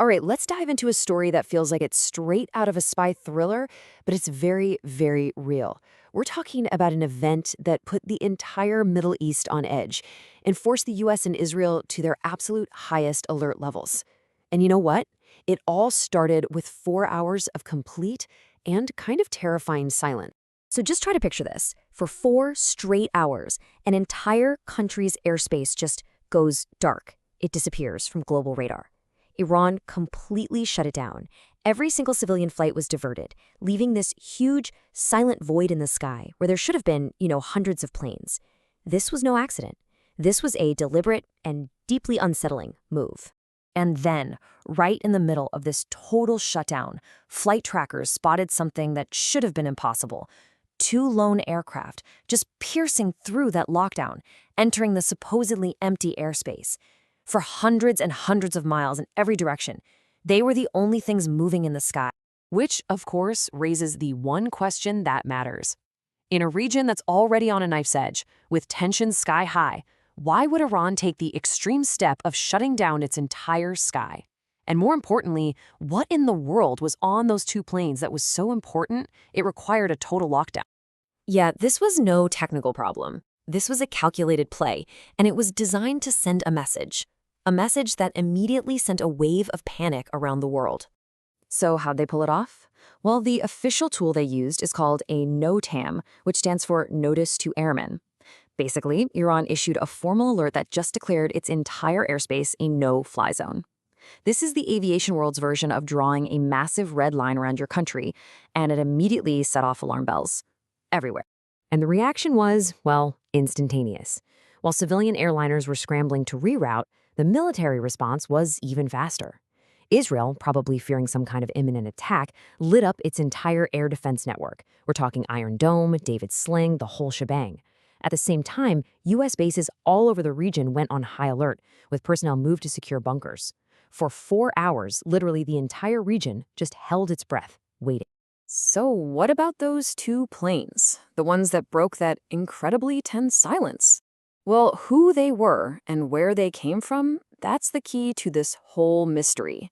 All right, let's dive into a story that feels like it's straight out of a spy thriller, but it's very, very real. We're talking about an event that put the entire Middle East on edge and forced the US and Israel to their absolute highest alert levels. And you know what? It all started with 4 hours of complete and kind of terrifying silence. So just try to picture this. For 4 straight hours, an entire country's airspace just goes dark. It disappears from global radar. Iran completely shut it down. Every single civilian flight was diverted, leaving this huge, silent void in the sky where there should have been, hundreds of planes. This was no accident. This was a deliberate and deeply unsettling move. And then, right in the middle of this total shutdown, flight trackers spotted something that should have been impossible. 2 lone aircraft just piercing through that lockdown, entering the supposedly empty airspace. For hundreds and hundreds of miles in every direction, they were the only things moving in the sky. Which, of course, raises the one question that matters. In a region that's already on a knife's edge, with tensions sky high, why would Iran take the extreme step of shutting down its entire sky? And more importantly, what in the world was on those 2 planes that was so important it required a total lockdown? Yeah, this was no technical problem. This was a calculated play, and it was designed to send a message. A message that immediately sent a wave of panic around the world. So how'd they pull it off? Well, the official tool they used is called a NOTAM, which stands for Notice to Airmen. Basically, Iran issued a formal alert that just declared its entire airspace a no-fly zone. This is the aviation world's version of drawing a massive red line around your country, and it immediately set off alarm bells everywhere. And the reaction was, well, instantaneous. While civilian airliners were scrambling to reroute, the military response was even faster. Israel, probably fearing some kind of imminent attack, lit up its entire air defense network. We're talking Iron Dome, David's Sling, the whole shebang. At the same time, U.S. bases all over the region went on high alert, with personnel moved to secure bunkers. For 4 hours, literally the entire region just held its breath, waiting. So what about those 2 planes? The ones that broke that incredibly tense silence? Well, who they were and where they came from, that's the key to this whole mystery.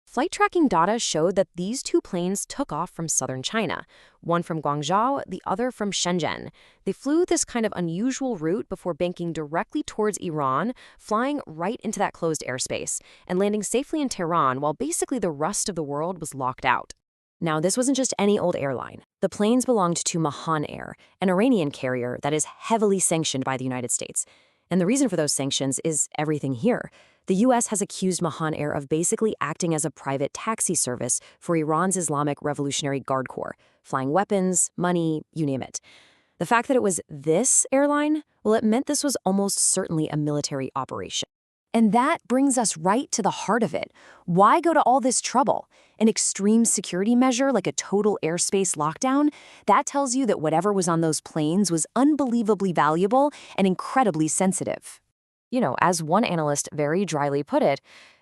Flight tracking data showed that these 2 planes took off from southern China, one from Guangzhou, the other from Shenzhen. They flew this kind of unusual route before banking directly towards Iran, flying right into that closed airspace, and landing safely in Tehran while basically the rest of the world was locked out. Now, this wasn't just any old airline. The planes belonged to Mahan Air, an Iranian carrier that is heavily sanctioned by the United States. And the reason for those sanctions is everything here. The U.S. has accused Mahan Air of basically acting as a private taxi service for Iran's Islamic Revolutionary Guard Corps, flying weapons, money, you name it. The fact that it was this airline, well, it meant this was almost certainly a military operation. And that brings us right to the heart of it. Why go to all this trouble? An extreme security measure like a total airspace lockdown? That tells you that whatever was on those planes was unbelievably valuable and incredibly sensitive. As one analyst very dryly put it,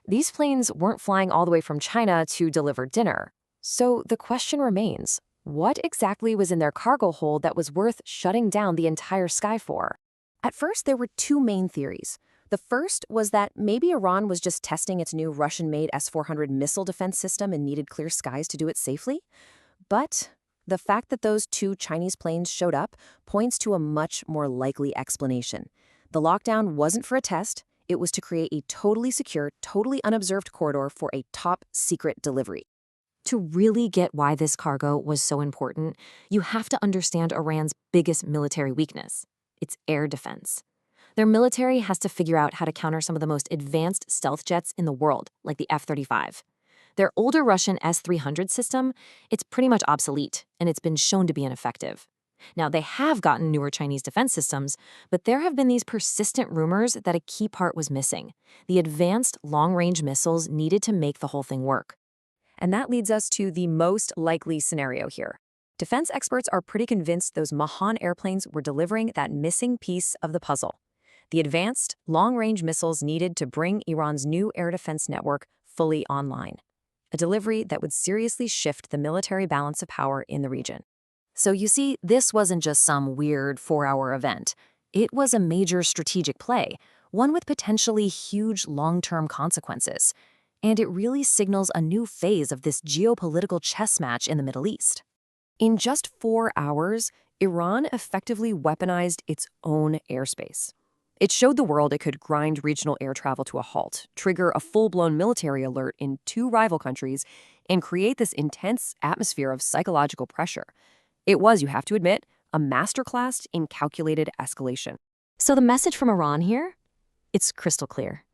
these planes weren't flying all the way from China to deliver dinner. So the question remains, what exactly was in their cargo hold that was worth shutting down the entire sky for? At first, there were 2 main theories. The first was that maybe Iran was just testing its new Russian-made S-400 missile defense system and needed clear skies to do it safely. But the fact that those 2 Chinese planes showed up points to a much more likely explanation. The lockdown wasn't for a test. It was to create a totally secure, totally unobserved corridor for a top-secret delivery. To really get why this cargo was so important, you have to understand Iran's biggest military weakness. It's air defense. Their military has to figure out how to counter some of the most advanced stealth jets in the world, like the F-35. Their older Russian S-300 system, it's pretty much obsolete, and it's been shown to be ineffective. Now, they have gotten newer Chinese defense systems, but there have been these persistent rumors that a key part was missing, the advanced long-range missiles needed to make the whole thing work. And that leads us to the most likely scenario here. Defense experts are pretty convinced those Mahan airplanes were delivering that missing piece of the puzzle. The advanced, long-range missiles needed to bring Iran's new air defense network fully online. A delivery that would seriously shift the military balance of power in the region. So you see, this wasn't just some weird 4-hour event. It was a major strategic play, one with potentially huge long-term consequences. And it really signals a new phase of this geopolitical chess match in the Middle East. In just 4 hours, Iran effectively weaponized its own airspace. It showed the world it could grind regional air travel to a halt, trigger a full-blown military alert in 2 rival countries, and create this intense atmosphere of psychological pressure. It was, you have to admit, a masterclass in calculated escalation. So the message from Iran here? It's crystal clear.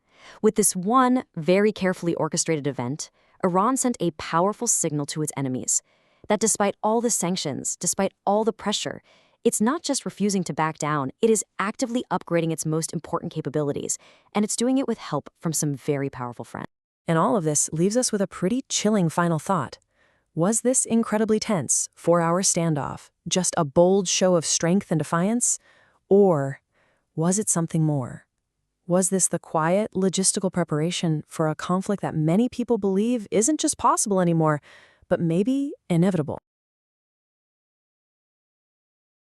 With this one very carefully orchestrated event, Iran sent a powerful signal to its enemies that despite all the sanctions, despite all the pressure, it's not just refusing to back down, it is actively upgrading its most important capabilities, and it's doing it with help from some very powerful friends. And all of this leaves us with a pretty chilling final thought. Was this incredibly tense, 4-hour standoff just a bold show of strength and defiance? Or was it something more? Was this the quiet, logistical preparation for a conflict that many people believe isn't just possible anymore, but maybe inevitable?